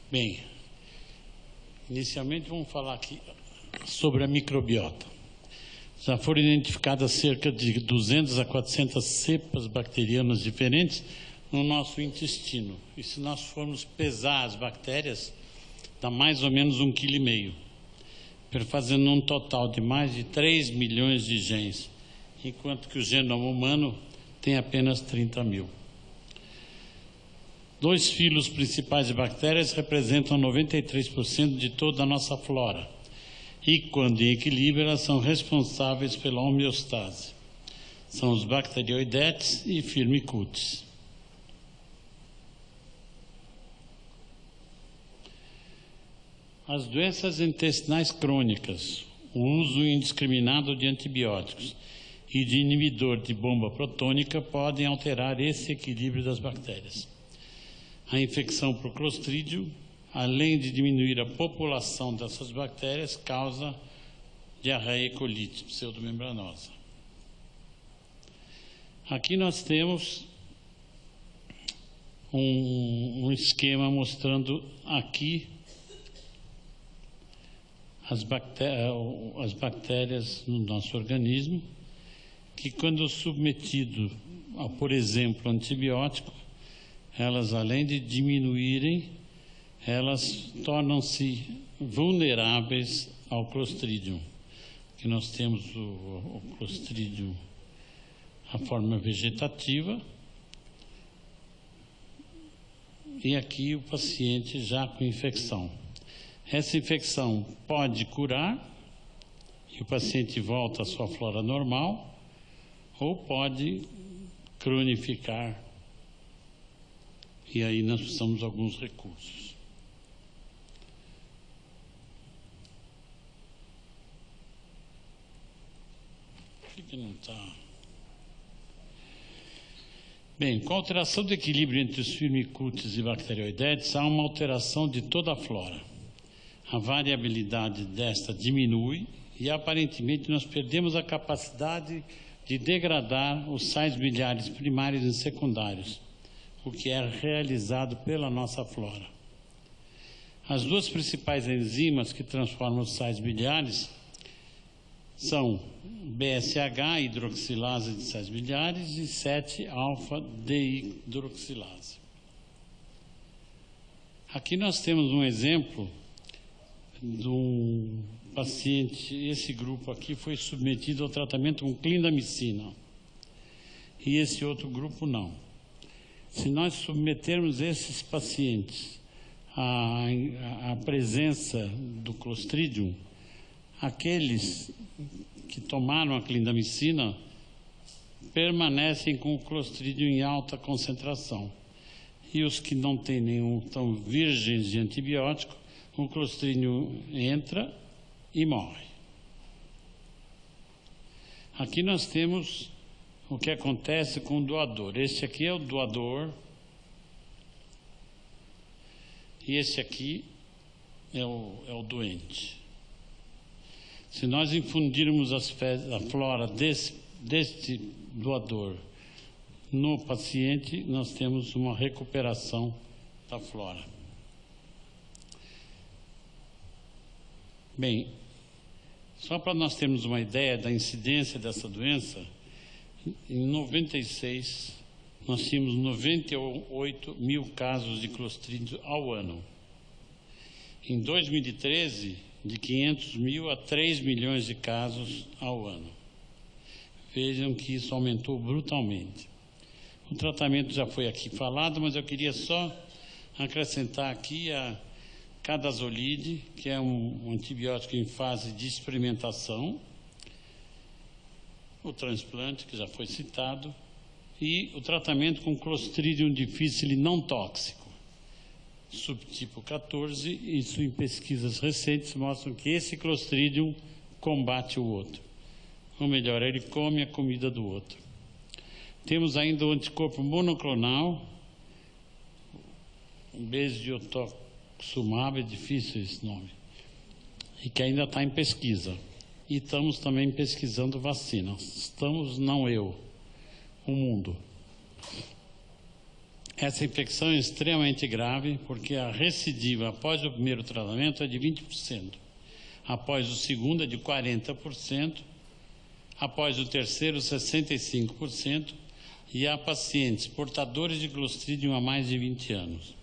Bem, inicialmente vamos falar aqui sobre a microbiota. Já foram identificadas cerca de 200 a 400 cepas bacterianas diferentes no nosso intestino. E se nós formos pesar as bactérias, dá mais ou menos 1,5 kg, fazendo um total de mais de 3 milhões de genes, enquanto que o genoma humano tem apenas 30 mil. 2 filos principais de bactérias representam 93% de toda a nossa flora. E, quando em equilíbrio, elas são responsáveis pela homeostase. São os Bacteroidetes e Firmicutes. As doenças intestinais crônicas, o uso indiscriminado de antibióticos e de inibidor de bomba protônica podem alterar esse equilíbrio das bactérias. A infecção por Clostridium, além de diminuir a população dessas bactérias, causa diarreia e colite pseudomembranosa. Aqui nós temos um esquema mostrando aqui as bactérias no nosso organismo, que quando submetido a, por exemplo, antibiótico, elas, além de diminuírem, elas tornam-se vulneráveis ao Clostridium. Que nós temos o Clostridium, a forma vegetativa, e aqui o paciente já com infecção. Essa infecção pode curar, e o paciente volta à sua flora normal, ou pode cronificar, e aí nós precisamos de alguns recursos. Por que não está? Bem, com a alteração do equilíbrio entre os Firmicutes e Bacteroidetes, há uma alteração de toda a flora. A variabilidade desta diminui e, aparentemente, nós perdemos a capacidade de degradar os sais biliares primários e secundários, o que é realizado pela nossa flora. As duas principais enzimas que transformam os sais biliares são BSH, hidroxilase de sais biliares, e 7-alfa-dehidroxilase. Aqui nós temos um exemplo de um paciente. Esse grupo aqui foi submetido ao tratamento com clindamicina, e esse outro grupo não. Se nós submetermos esses pacientes à presença do Clostridium, aqueles que tomaram a clindamicina permanecem com o Clostridium em alta concentração. E os que não têm nenhum, estão virgens de antibiótico, o Clostridium entra e morre. Aqui nós temos o que acontece com o doador. Este aqui é o doador e esse aqui é o doente. Se nós infundirmos a flora deste doador no paciente, nós temos uma recuperação da flora. Bem, só para nós termos uma ideia da incidência dessa doença, em 96 nós tínhamos 98 mil casos de Clostridium ao ano. Em 2013, de 500 mil a 3 milhões de casos ao ano. Vejam que isso aumentou brutalmente. O tratamento já foi aqui falado, mas eu queria só acrescentar aqui a Cadazolide, que é um antibiótico em fase de experimentação, o transplante, que já foi citado, e o tratamento com Clostridium difficile não tóxico, subtipo 14, isso em pesquisas recentes mostram que esse Clostridium combate o outro. Ou melhor, ele come a comida do outro. Temos ainda o monoclonal, Beziotocumab, é difícil esse nome, e que ainda está em pesquisa. E estamos também pesquisando vacinas. Estamos, não eu, o mundo. Essa infecção é extremamente grave porque a recidiva após o primeiro tratamento é de 20%, após o segundo é de 40%, após o terceiro 65%, e há pacientes portadores de Clostridium há mais de 20 anos.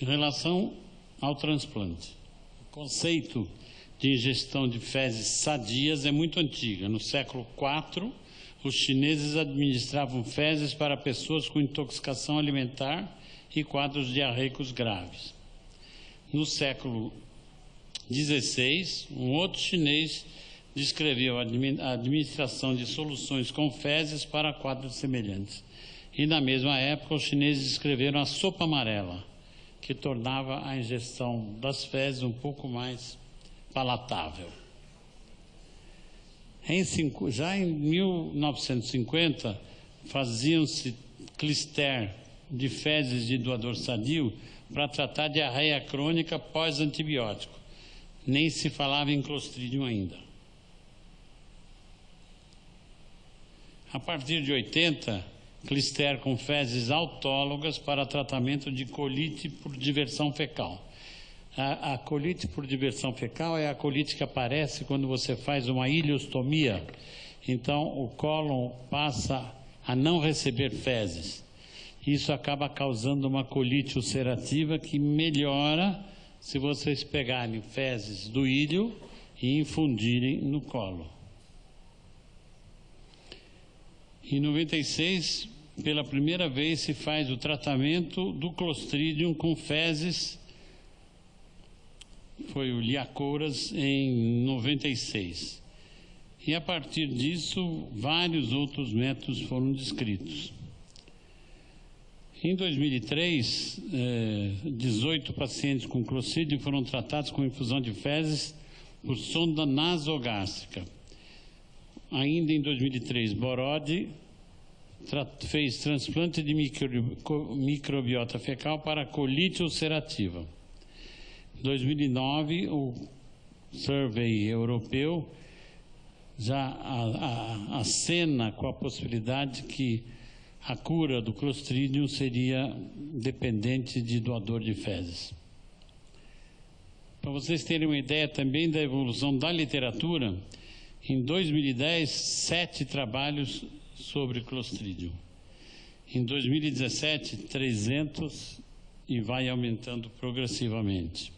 Em relação ao transplante, o conceito de ingestão de fezes sadias é muito antiga. No século IV, os chineses administravam fezes para pessoas com intoxicação alimentar e quadros diarreicos graves. No século XVI, um outro chinês descreveu a administração de soluções com fezes para quadros semelhantes. E na mesma época, os chineses descreveram a sopa amarela, que tornava a ingestão das fezes um pouco mais palatável. Já em 1950, faziam-se clister de fezes de doador sadio para tratar diarreia crônica pós-antibiótico. Nem se falava em Clostridium ainda. A partir de 80, clister com fezes autólogas para tratamento de colite por diversão fecal. A colite por diversão fecal é a colite que aparece quando você faz uma ileostomia. Então, o cólon passa a não receber fezes. Isso acaba causando uma colite ulcerativa que melhora se vocês pegarem fezes do íleo e infundirem no colo. Em 96, pela primeira vez, se faz o tratamento do Clostridium com fezes. Foi o Liacouras em 96. E a partir disso, vários outros métodos foram descritos. Em 2003, 18 pacientes com Clostridium foram tratados com infusão de fezes por sonda nasogástrica. Ainda em 2003, Borodi fez transplante de microbiota fecal para colite ulcerativa. Em 2009, o Survey europeu já acena com a possibilidade que a cura do Clostridium seria dependente de doador de fezes. Para vocês terem uma ideia também da evolução da literatura, em 2010, 7 trabalhos sobre Clostridium. Em 2017, 300 e vai aumentando progressivamente.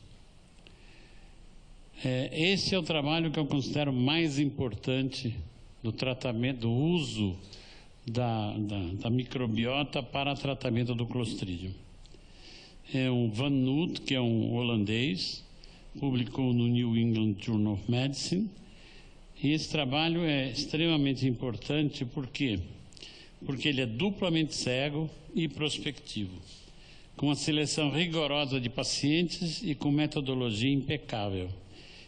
Esse é o trabalho que eu considero mais importante do tratamento, do uso da microbiota para tratamento do Clostridium. É o Van Noot, que é um holandês, publicou no New England Journal of Medicine. E esse trabalho é extremamente importante, por quê? Porque ele é duplamente cego e prospectivo, com uma seleção rigorosa de pacientes e com metodologia impecável.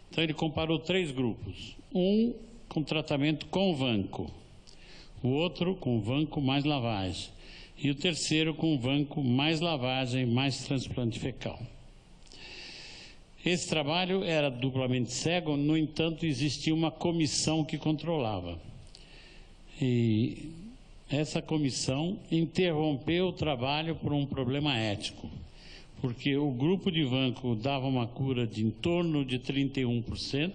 Então ele comparou 3 grupos, um com tratamento com vanco, o outro com vanco mais lavagem e o terceiro com vanco mais lavagem mais transplante fecal. Esse trabalho era duplamente cego, no entanto, existia uma comissão que controlava. E essa comissão interrompeu o trabalho por um problema ético, porque o grupo de vanco dava uma cura de em torno de 31%,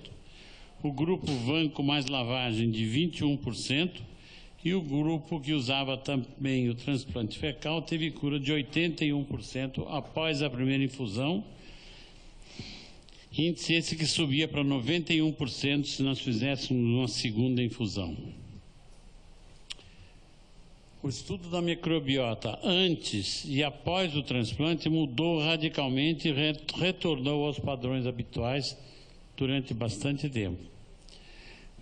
o grupo vanco mais lavagem de 21%, e o grupo que usava também o transplante fecal teve cura de 81% após a primeira infusão, índice esse que subia para 91% se nós fizéssemos uma segunda infusão. O estudo da microbiota antes e após o transplante mudou radicalmente e retornou aos padrões habituais durante bastante tempo.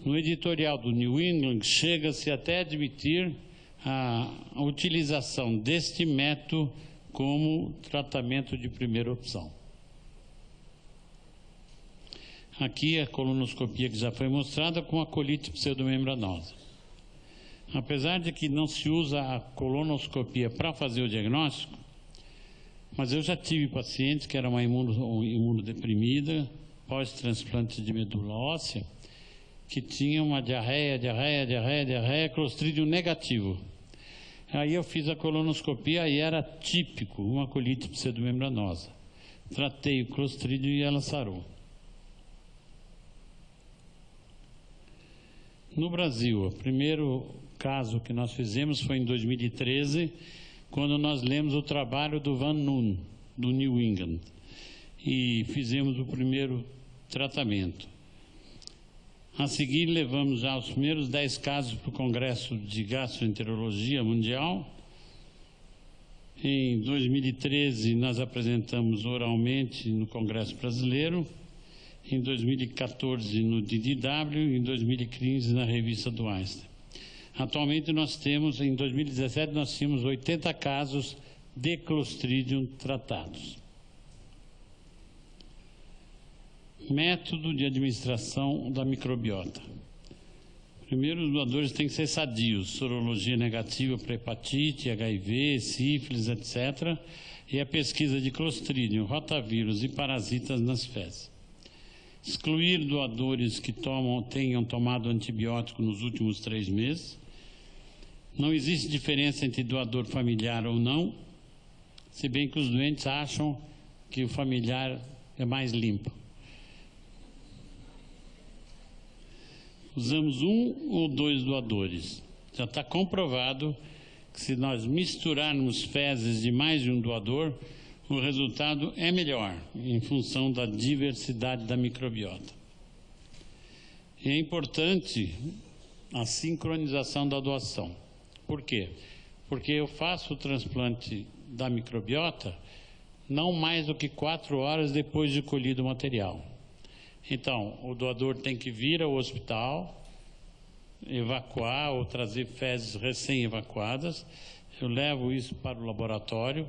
No editorial do New England, chega-se até a admitir a utilização deste método como tratamento de primeira opção. Aqui a colonoscopia que já foi mostrada com a colite pseudomembranosa. Apesar de que não se usa a colonoscopia para fazer o diagnóstico, mas eu já tive pacientes que eram uma imunodeprimida, pós-transplante de medula óssea, que tinham uma diarreia, Clostridium negativo. Aí eu fiz a colonoscopia e era típico uma colite pseudomembranosa. Tratei o Clostridium e ela sarou. No Brasil, o primeiro caso que nós fizemos foi em 2013, quando nós lemos o trabalho do Van Nuyn, do New England, e fizemos o primeiro tratamento. A seguir, levamos já os primeiros 10 casos para o Congresso de Gastroenterologia Mundial. Em 2013, nós apresentamos oralmente no Congresso Brasileiro. Em 2014, no DDW. Em 2015, na revista do Einstein. Atualmente, nós temos, em 2017, nós tínhamos 80 casos de Clostridium tratados. Método de administração da microbiota. Primeiro, os doadores têm que ser sadios, sorologia negativa para hepatite, HIV, sífilis, etc. E a pesquisa de Clostridium, rotavírus e parasitas nas fezes. Excluir doadores que tenham tomado antibiótico nos últimos 3 meses. Não existe diferença entre doador familiar ou não, se bem que os doentes acham que o familiar é mais limpo. Usamos 1 ou 2 doadores. Já está comprovado que se nós misturarmos fezes de mais de um doador, o resultado é melhor, em função da diversidade da microbiota. E é importante a sincronização da doação. Por quê? Porque eu faço o transplante da microbiota não mais do que 4 horas depois de colhido o material. Então, o doador tem que vir ao hospital, evacuar ou trazer fezes recém-evacuadas. Eu levo isso para o laboratório.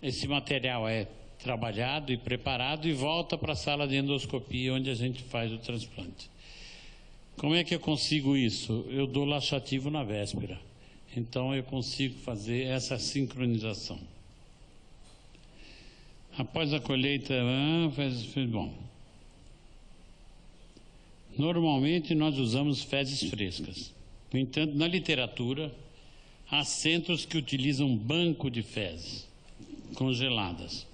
Esse material é trabalhado e preparado e volta para a sala de endoscopia, onde a gente faz o transplante. Como é que eu consigo isso? Eu dou laxativo na véspera. Então, eu consigo fazer essa sincronização. Após a colheita, fez bom. Normalmente, nós usamos fezes frescas. No entanto, na literatura, há centros que utilizam banco de fezes congeladas.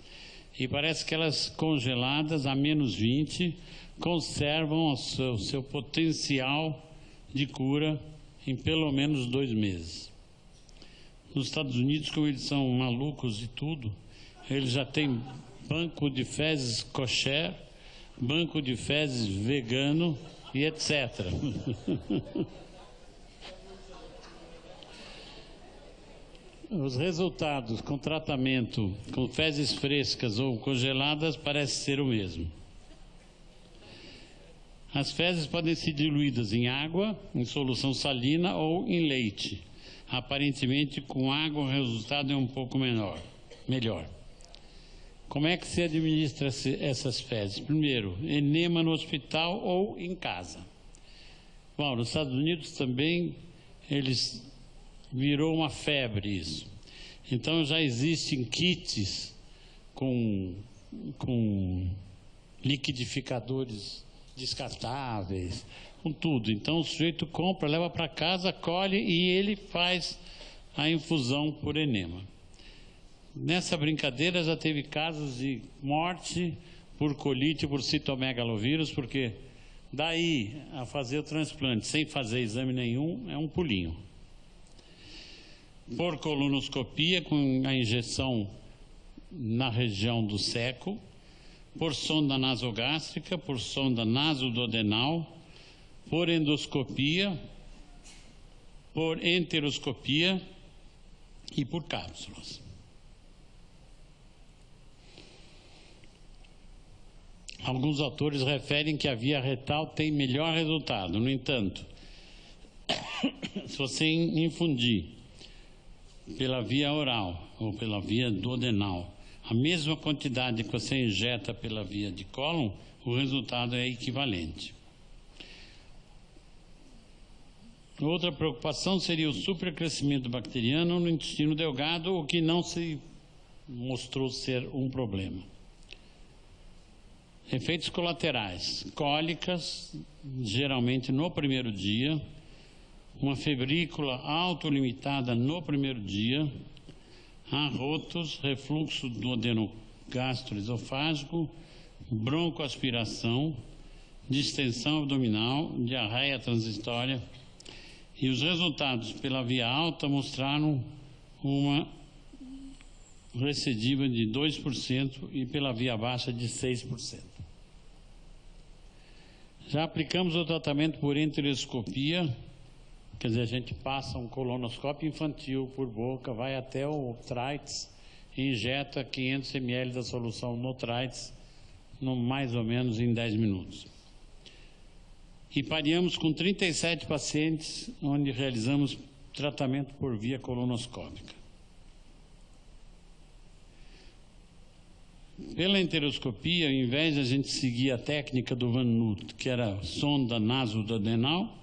E parece que elas congeladas a menos 20 conservam o seu potencial de cura em pelo menos 2 meses. Nos Estados Unidos, como eles são malucos de tudo, eles já têm banco de fezes kosher, banco de fezes vegano e etc. Os resultados com tratamento com fezes frescas ou congeladas parecem ser o mesmo. As fezes podem ser diluídas em água, em solução salina ou em leite. Aparentemente, com água o resultado é um pouco melhor. Como é que se administra essas fezes? Primeiro, enema no hospital ou em casa. Bom, nos Estados Unidos também virou uma febre isso. Então já existem kits com liquidificadores descartáveis, com tudo. Então o sujeito compra, leva para casa, colhe e ele faz a infusão por enema. Nessa brincadeira já teve casos de morte por colite, por citomegalovírus, porque daí a fazer o transplante sem fazer exame nenhum é um pulinho. Por colonoscopia, com a injeção na região do seco, por sonda nasogástrica, por sonda nasoduodenal, por endoscopia, por enteroscopia e por cápsulas. Alguns autores referem que a via retal tem melhor resultado. No entanto, se você infundir pela via oral ou pela via duodenal a mesma quantidade que você injeta pela via de cólon, o resultado é equivalente. Outra preocupação seria o supercrescimento bacteriano no intestino delgado, o que não se mostrou ser um problema. Efeitos colaterais: cólicas, geralmente no primeiro dia, uma febrícula autolimitada no primeiro dia, arrotos, refluxo do adenogastroesofágico, broncoaspiração, distensão abdominal, diarreia transitória, e os resultados pela via alta mostraram uma recidiva de 2% e pela via baixa de 6%. Já aplicamos o tratamento por enteroscopia, quer dizer, a gente passa um colonoscópio infantil por boca, vai até o Trites e injeta 500 ml da solução no Trites, mais ou menos em 10 minutos. E pareamos com 37 pacientes, onde realizamos tratamento por via colonoscópica. Pela enteroscopia, ao invés de a gente seguir a técnica do Van Noot, que era sonda nasoduodenal,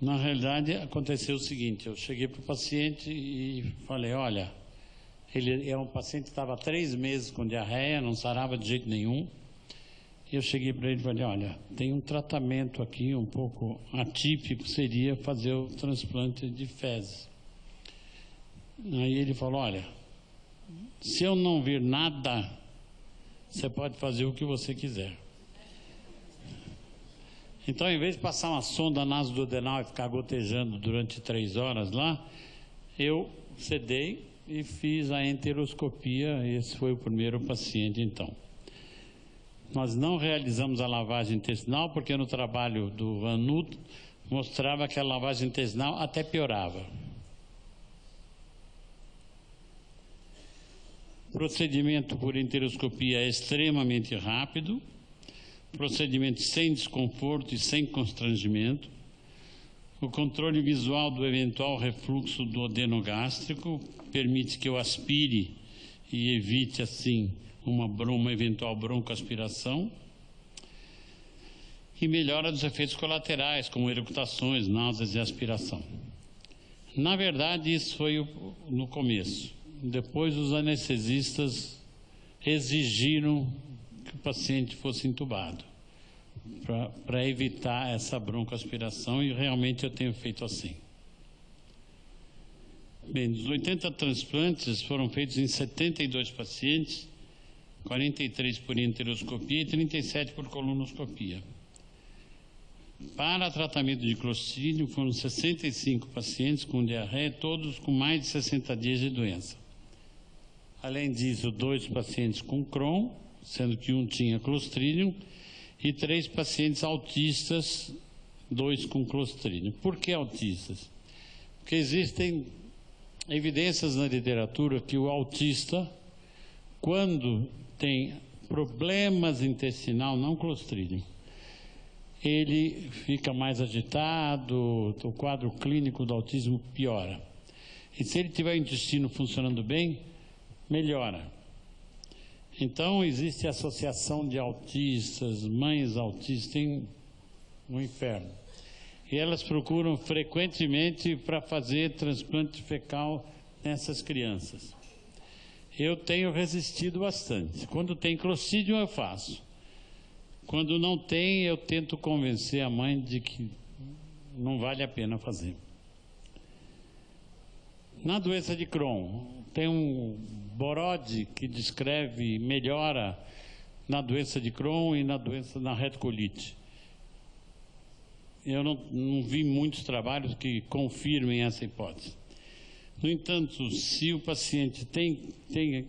na realidade aconteceu o seguinte: eu cheguei para o paciente e falei, olha, ele é um paciente que estava há 3 meses com diarreia, não sarava de jeito nenhum. Eu cheguei para ele e falei, olha, tem um tratamento aqui um pouco atípico, seria fazer o transplante de fezes. Aí ele falou, olha, se eu não vir nada, você pode fazer o que você quiser. Então, em vez de passar uma sonda nasoduodenal e ficar gotejando durante 3 horas lá, eu cedei e fiz a enteroscopia. Esse foi o primeiro paciente, então. Nós não realizamos a lavagem intestinal, porque no trabalho do Van Noot mostrava que a lavagem intestinal até piorava. Procedimento por enteroscopia é extremamente rápido, procedimento sem desconforto e sem constrangimento. O controle visual do eventual refluxo do adenogástrico permite que eu aspire e evite, assim, uma eventual broncoaspiração. E melhora dos efeitos colaterais, como eructações, náuseas e aspiração. Na verdade, isso foi no começo. Depois, os anestesistas exigiram que o paciente fosse entubado, para evitar essa broncoaspiração, e realmente eu tenho feito assim. Bem, dos 80 transplantes foram feitos em 72 pacientes, 43 por enteroscopia e 37 por colonoscopia. Para tratamento de Clostridium foram 65 pacientes com diarreia, todos com mais de 60 dias de doença. Além disso, 2 pacientes com Crohn, sendo que um tinha Clostridium, e 3 pacientes autistas, 2 com Clostridium. Por que autistas? Porque existem evidências na literatura que o autista, quando tem problemas intestinais, não Clostridium, ele fica mais agitado, o quadro clínico do autismo piora. E se ele tiver o intestino funcionando bem, melhora. Então, existe a associação de autistas, mães autistas, tem um inferno. E elas procuram frequentemente para fazer transplante fecal nessas crianças. Eu tenho resistido bastante. Quando tem Clostridium, eu faço. Quando não tem, eu tento convencer a mãe de que não vale a pena fazer. Na doença de Crohn, tem um Borode que descreve melhora na doença de Crohn e na retocolite. Eu não vi muitos trabalhos que confirmem essa hipótese. No entanto, se o paciente tem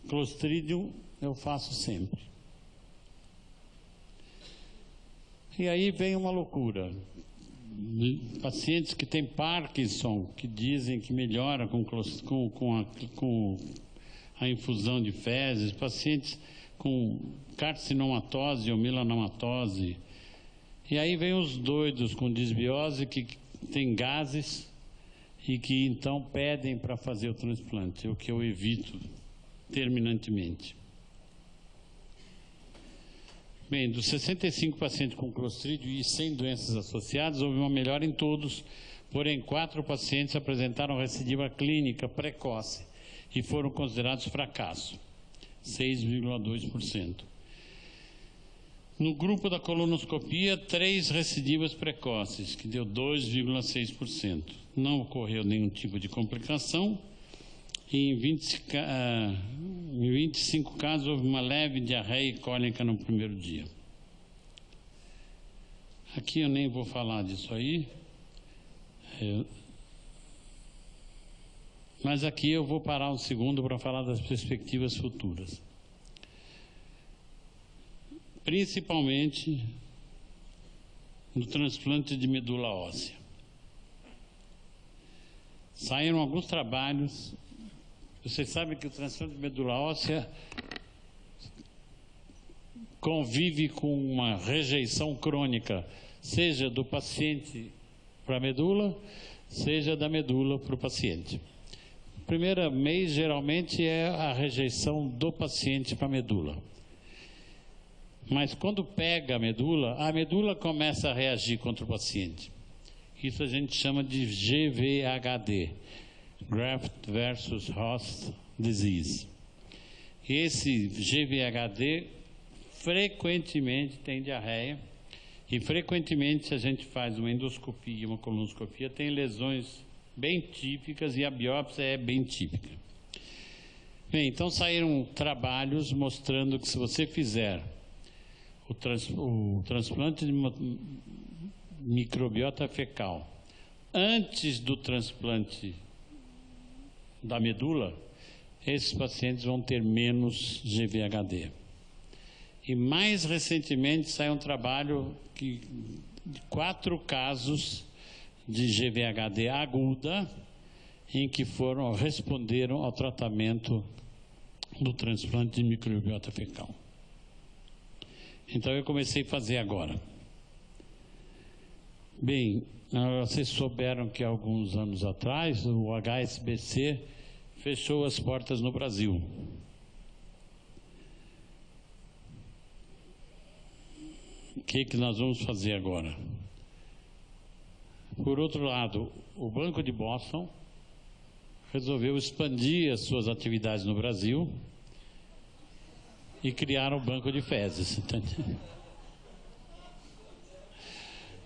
Clostridium, eu faço sempre. E aí vem uma loucura. Pacientes que têm Parkinson, que dizem que melhora com a infusão de fezes, pacientes com carcinomatose ou melanomatose. E aí vem os doidos com disbiose, que têm gases e que então pedem para fazer o transplante, o que eu evito terminantemente. Bem, dos 65 pacientes com Clostridium e 100 doenças associadas, houve uma melhora em todos, porém 4 pacientes apresentaram recidiva clínica precoce e foram considerados fracasso, 6,2%. No grupo da colonoscopia, 3 recidivas precoces, que deu 2,6%. Não ocorreu nenhum tipo de complicação. E em 25 casos, houve uma leve diarreia e cólica no primeiro dia. Aqui eu nem vou falar disso aí. Mas aqui eu vou parar um segundo para falar das perspectivas futuras. Principalmente no transplante de medula óssea. Saíram alguns trabalhos. Vocês sabem que o transplante de medula óssea convive com uma rejeição crônica, seja do paciente para a medula, seja da medula para o paciente. O primeiro mês, geralmente, é a rejeição do paciente para a medula. Mas quando pega a medula começa a reagir contra o paciente. Isso a gente chama de GVHD, Graft versus Host Disease. Esse GVHD frequentemente tem diarreia e frequentemente, se a gente faz uma endoscopia e uma colonoscopia, tem lesões bem típicas e a biópsia é bem típica. Bem, então saíram trabalhos mostrando que se você fizer o transplante de microbiota fecal antes do transplante da medula, esses pacientes vão ter menos GVHD. E mais recentemente saiu um trabalho de 4 casos de GVHD aguda em que responderam ao tratamento do transplante de microbiota fecal. Então eu comecei a fazer agora. Bem, vocês souberam que alguns anos atrás o HSBC fechou as portas no Brasil. O que nós vamos fazer agora? Por outro lado, o Banco de Boston resolveu expandir as suas atividades no Brasil e criaram o Banco de Fezes.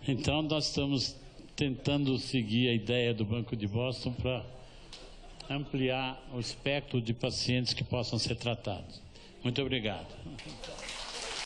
Então, nós estamos tentando seguir a ideia do Banco de Boston para ampliar o espectro de pacientes que possam ser tratados. Muito obrigado.